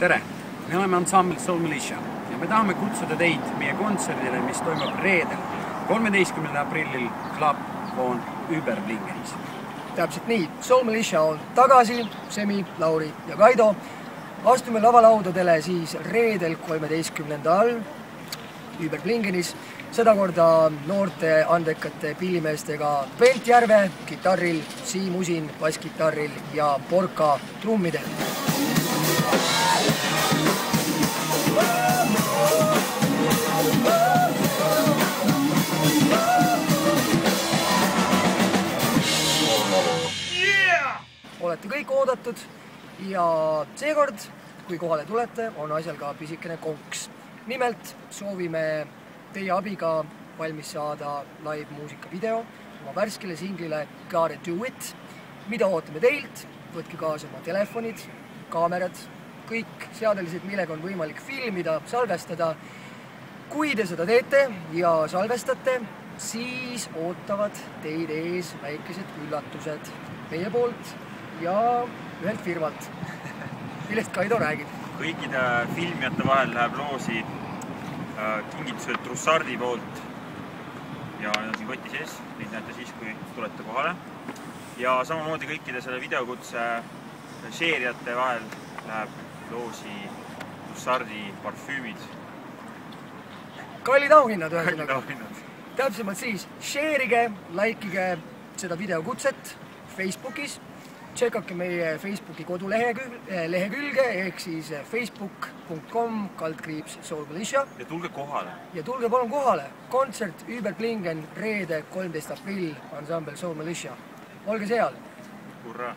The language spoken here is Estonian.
Tere! Me oleme ansambel Soul Militia ja me tahame kutsuda teid meie kontserdile, mis toimub reedel, 13. aprillil Club von Überblingenis. Täpselt nii, Soul Militia on tagasi, Semi, Lauri ja Kaido. Astume lavalaudadele siis reedel 13. Überblingenis, sedakorda noorte andekate pillimeestega Bent Järve kitarril, Siim Usin basskitarril ja Porka trummidel. Olete kõik oodatud ja seekord, kui kohale tulete, on asjal ka pisikene konks. Nimelt soovime teie abiga valmis saada live muusika video oma värskele singlile Gotta Do It, mida ootame teilt. Võtke kaasa oma telefonid, kaamerad, kõik seadelised, millega on võimalik filmida, salvestada. Kui te seda teete ja salvestate, siis ootavad teid ees väikesed üllatused meie poolt ja ühelt firmalt, millest Kaido räägib. Kõikide filmijate vahel läheb loosi kingitused Trussardi poolt ja need on siin koti sees, neid näete siis, kui tulete kohale. Ja samamoodi kõikide selle videokutse šeerijate vahel läheb loosi Trussardi parfüümid. Kallid auhinnad ühesõnaga. Täpsemalt siis, šeerige, likeige seda videokutset Facebookis, tšekake meie Facebooki kodulehekülge ehk siis facebook.com/Soul Militia. Ja tulge kohale. Ja tulge palun kohale. Kontsert Überblingen reede 13. aprill ansambel Soul Militia. Olge seal! Hurraa!